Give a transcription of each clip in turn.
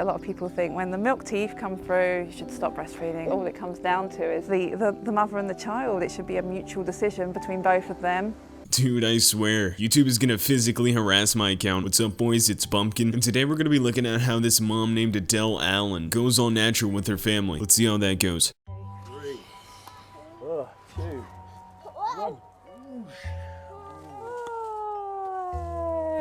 A lot of people think when the milk teeth come through, you should stop breastfeeding. All it comes down to is the mother and the child. It should be a mutual decision between both of them. Dude, I swear, YouTube is gonna physically harass my account. What's up, boys? It's Bumpkin, and today we're gonna be looking at how this mom named Adele Allen goes all natural with her family. Let's see how that goes. 3, 2, 1.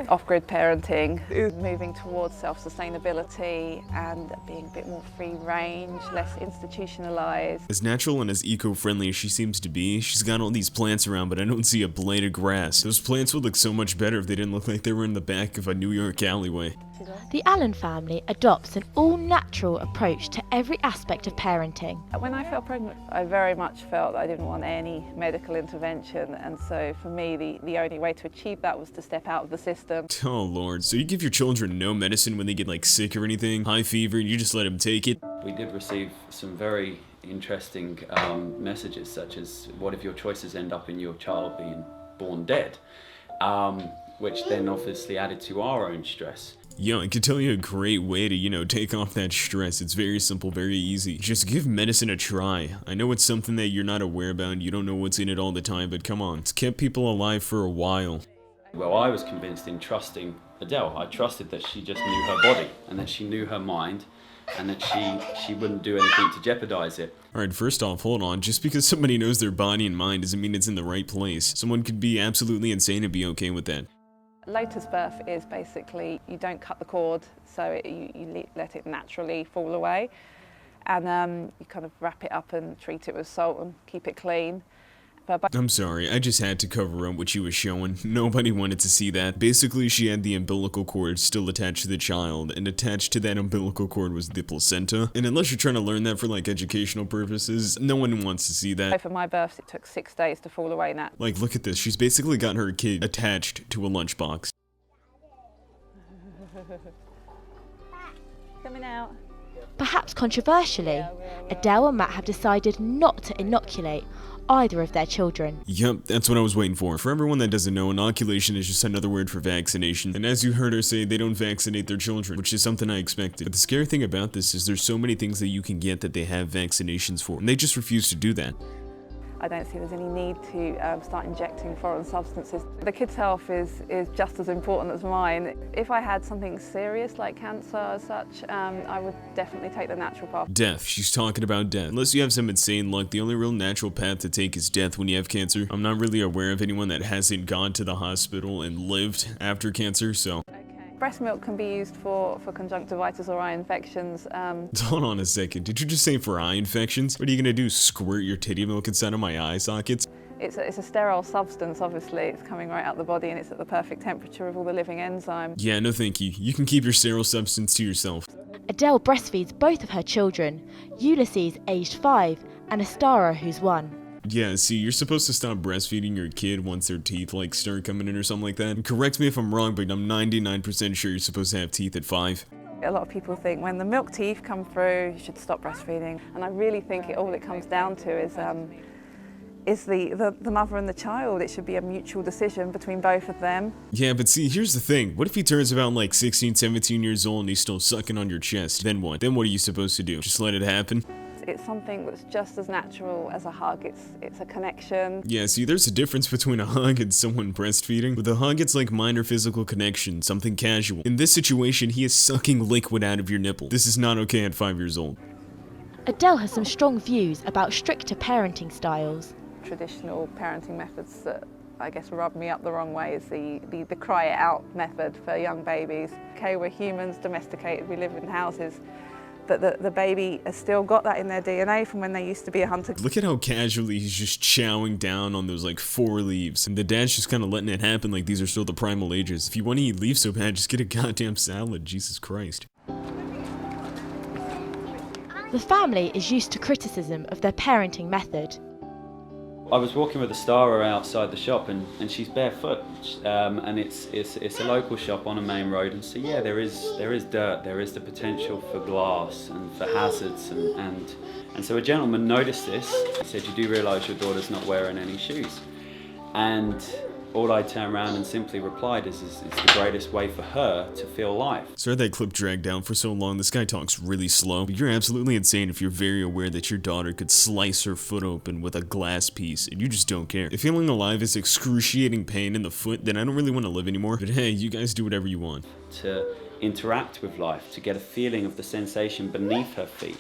Off-grid parenting is moving towards self-sustainability and being a bit more free range, less institutionalized. As natural and as eco-friendly as she seems to be, she's got all these plants around, but I don't see a blade of grass. Those plants would look so much better if they didn't look like they were in the back of a New York alleyway. The Allen family adopts an all-natural approach to every aspect of parenting. When I fell pregnant, I very much felt that I didn't want any medical intervention, and so for me the only way to achieve that was to step out of the system. Oh lord, so you give your children no medicine when they get like sick or anything, high fever, and you just let them take it? We did receive some very interesting messages, such as what if your choices end up in your child being born dead, which then obviously added to our own stress. Yo, I can tell you a great way to, take off that stress. It's very simple, very easy. Just give medicine a try. I know it's something that you're not aware about and you don't know what's in it all the time, but come on, it's kept people alive for a while. Well, I was convinced in trusting Adele. I trusted that she just knew her body and that she knew her mind and that she wouldn't do anything to jeopardize it. Alright, first off, hold on. Just because somebody knows their body and mind doesn't mean it's in the right place. Someone could be absolutely insane and be okay with that. Lotus birth is basically you don't cut the cord, so you let it naturally fall away, and you kind of wrap it up and treat it with salt and keep it clean. I'm sorry, I just had to cover up what she was showing. Nobody wanted to see that. Basically, she had the umbilical cord still attached to the child, and attached to that umbilical cord was the placenta. And unless you're trying to learn that for like educational purposes, no one wants to see that. For my births, it took 6 days to fall away now. Like, look at this. She's basically got her kid attached to a lunchbox. Coming out. Perhaps controversially, Adele and Matt have decided not to inoculate either of their children. Yep, that's what I was waiting for. For everyone that doesn't know, inoculation is just another word for vaccination. And as you heard her say, they don't vaccinate their children, which is something I expected. But the scary thing about this is there's so many things that you can get that they have vaccinations for, and they just refuse to do that. I don't see there's any need to start injecting foreign substances. The kid's health is just as important as mine. If I had something serious like cancer as such, I would definitely take the natural path. Death. She's talking about death. Unless you have some insane luck, the only real natural path to take is death when you have cancer. I'm not really aware of anyone that hasn't gone to the hospital and lived after cancer, so... Breast milk can be used for conjunctivitis or eye infections. Hold on a second, did you just say for eye infections? What are you gonna do, squirt your titty milk inside of my eye sockets? It's a sterile substance, obviously. It's coming right out the body and it's at the perfect temperature of all the living enzymes. Yeah, no thank you. You can keep your sterile substance to yourself. Adele breastfeeds both of her children, Ulysses aged 5 and Astara who's 1. Yeah, see, you're supposed to stop breastfeeding your kid once their teeth, like, start coming in or something like that. And correct me if I'm wrong, but I'm 99% sure you're supposed to have teeth at 5. A lot of people think when the milk teeth come through, you should stop breastfeeding. And I really think all it comes down to is the mother and the child. It should be a mutual decision between both of them. Yeah, but see, here's the thing. What if he turns about like 16, 17 years old and he's still sucking on your chest? Then what? Then what are you supposed to do? Just let it happen? It's something that's just as natural as a hug. It's a connection. Yeah, see, there's a difference between a hug and someone breastfeeding. With a hug, it's like minor physical connection, something casual. In this situation, he is sucking liquid out of your nipple. This is not okay at 5 years old. Adele has some strong views about stricter parenting styles. Traditional parenting methods that I guess rub me up the wrong way is the cry it out method for young babies. Okay, we're humans, domesticated, we live in houses. But the baby has still got that in their DNA from when they used to be a hunter. Look at how casually he's just chowing down on those like 4 leaves. And the dad's just kind of letting it happen like these are still the primal ages. If you want to eat leaves so bad, just get a goddamn salad, Jesus Christ. The family is used to criticism of their parenting method. I was walking with Astara outside the shop and she's barefoot, and it's a local shop on a main road, and so yeah, there is dirt, there is the potential for glass and for hazards, and so a gentleman noticed this. He said, "You do realise your daughter's not wearing any shoes?" And all I turned around and simply replied is it's the greatest way for her to feel life. Sorry that clip dragged down for so long. This guy talks really slow. But you're absolutely insane if you're very aware that your daughter could slice her foot open with a glass piece and you just don't care. If feeling alive is excruciating pain in the foot, then I don't really want to live anymore. But hey, you guys do whatever you want. To interact with life, to get a feeling of the sensation beneath her feet.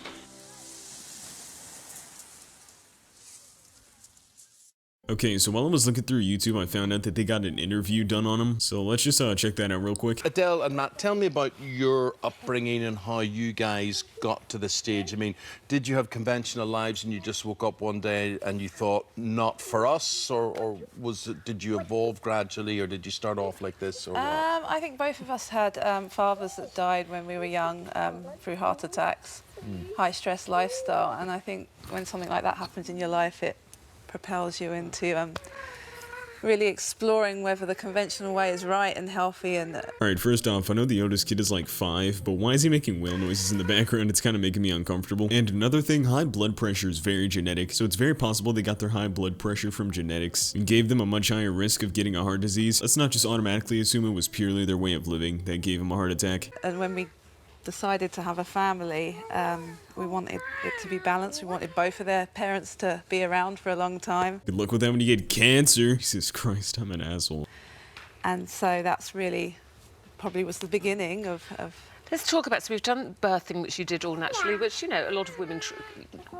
Okay, so while I was looking through YouTube, I found out that they got an interview done on him. So let's just check that out real quick. Adele and Matt, tell me about your upbringing and how you guys got to this stage. I mean, did you have conventional lives and you just woke up one day and you thought, not for us? Or did you evolve gradually, or did you start off like this? Or what? I think both of us had fathers that died when we were young through heart attacks, high-stress lifestyle. And I think when something like that happens in your life, it propels you into really exploring whether the conventional way is right and healthy. And Alright, first off, I know the oldest kid is like 5, but why is he making whale noises in the background? It's kind of making me uncomfortable. And another thing, high blood pressure is very genetic, so it's very possible they got their high blood pressure from genetics and gave them a much higher risk of getting a heart disease. Let's not just automatically assume it was purely their way of living that gave them a heart attack. And when we decided to have a family, we wanted it to be balanced. We wanted both of their parents to be around for a long time. Good luck with that when you get cancer. Jesus Christ, I'm an asshole. And so that's really probably was the beginning of Let's talk about, so we've done birthing, which you did all naturally, which, you know, a lot of women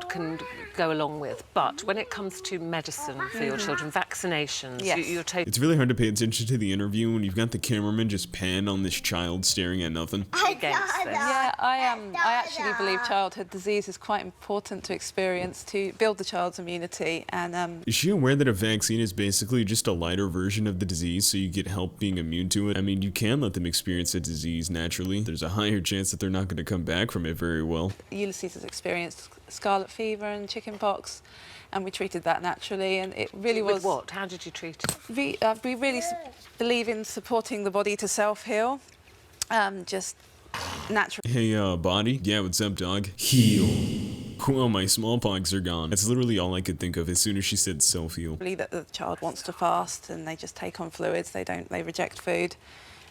can go along with. But when it comes to medicine for your children, vaccinations, Yes. you're taking... It's really hard to pay attention to the interview when you've got the cameraman just pan on this child staring at nothing. against this. Yeah, I actually believe childhood disease is quite important to experience to build the child's immunity. And Is she aware that a vaccine is basically just a lighter version of the disease, so you get help being immune to it? I mean, you can let them experience a disease naturally. There's a higher chance that they're not going to come back from it very well. Ulysses has experienced scarlet fever and chickenpox, and we treated that naturally, and it really was... With what? How did you treat it? We really believe in supporting the body to self-heal, just naturally. Hey, body? Yeah, what's up, dog? Heal. Well, my smallpox are gone. That's literally all I could think of as soon as she said self-heal. That the child wants to fast, and they just take on fluids. They reject food.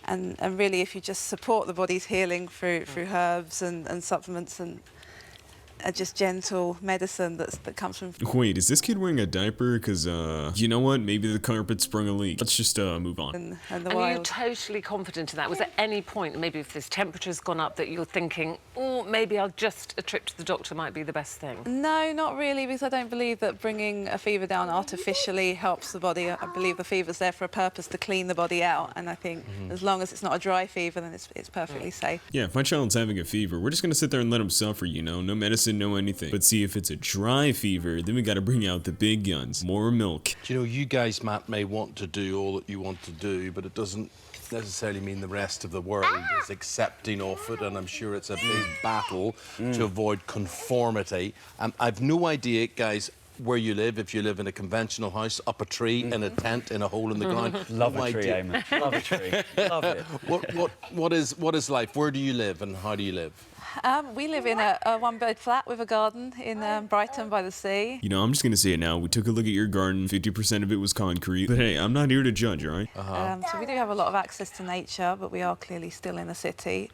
And really, if you just support the body's healing through herbs and supplements and just gentle medicine that comes from... Wait, is this kid wearing a diaper? Because, you know what? Maybe the carpet sprung a leak. Let's just move on. And the And are you wild. totally confident in that? Was there any point, maybe if this temperature's gone up, that you're thinking, oh, maybe a trip to the doctor might be the best thing? No, not really, because I don't believe that bringing a fever down artificially helps the body. I believe the fever's there for a purpose, to clean the body out, and I think as long as it's not a dry fever, then it's perfectly safe. Yeah, if my child's having a fever, we're just gonna sit there and let him suffer, you know? No medicine, no anything. But see, if it's a dry fever, then we gotta bring out the big guns. More milk. Do you know, you guys, Matt, may want to do all that you want to do, but it doesn't necessarily mean the rest of the world is accepting of it, and I'm sure it's a big battle to avoid conformity. I've no idea, guys, where you live, if you live in a conventional house, up a tree, in a tent, in a hole in the ground. Love No a tree, idea. Eamon. Love a tree. Love it. What is life? Where do you live and how do you live? We live in a one-bed flat with a garden in Brighton by the sea. You know, I'm just gonna say it now. We took a look at your garden. 50% of it was concrete. But hey, I'm not here to judge, all right? So we do have a lot of access to nature, but we are clearly still in a city.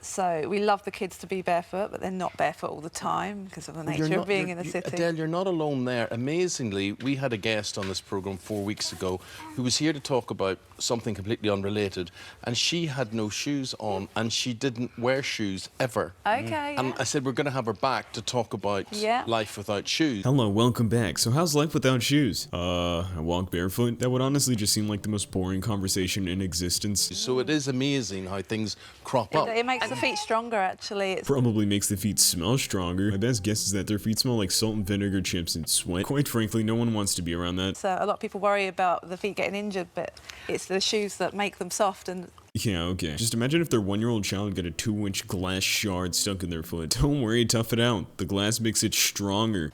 So we love the kids to be barefoot, but they're not barefoot all the time because of the nature of being in the city. Adele, you're not alone there. Amazingly, we had a guest on this programme 4 weeks ago who was here to talk about something completely unrelated, and she had no shoes on, and she didn't wear shoes ever. Okay. And I said we're going to have her back to talk about life without shoes. Hello, welcome back. So how's life without shoes? I walk barefoot. That would honestly just seem like the most boring conversation in existence. So it is amazing how things crop up. It makes the feet stronger, actually. It's Probably makes the feet smell stronger. My best guess is that their feet smell like salt and vinegar chips and sweat. Quite frankly, no one wants to be around that. So a lot of people worry about the feet getting injured, but it's the shoes that make them soft, and Yeah, okay. Just imagine if their 1-year-old child got a 2-inch glass shard stuck in their foot. Don't worry, tough it out. The glass makes it stronger.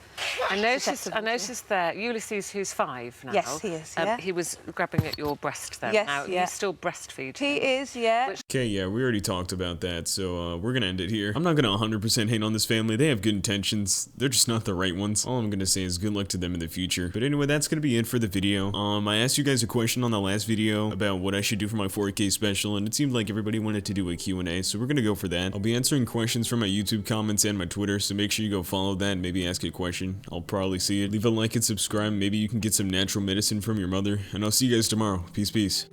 I noticed there, Ulysses, who's 5 now. Yes, he is, yeah. He was grabbing at your breast then. Yes, now, yeah. You still breastfeed. He is, yeah. Okay, yeah, we already talked about that, so we're gonna end it here. I'm not gonna 100% hate on this family. They have good intentions. They're just not the right ones. All I'm gonna say is good luck to them in the future. But anyway, that's gonna be it for the video. I asked you guys a question on the last video about what I should do for my 4K special, and it seemed like everybody wanted to do a Q&A, so we're gonna go for that. I'll be answering questions from my YouTube comments and my Twitter, so make sure you go follow that and maybe ask a question. I'll probably see it. Leave a like and subscribe. Maybe you can get some natural medicine from your mother, and I'll see you guys tomorrow. Peace, peace.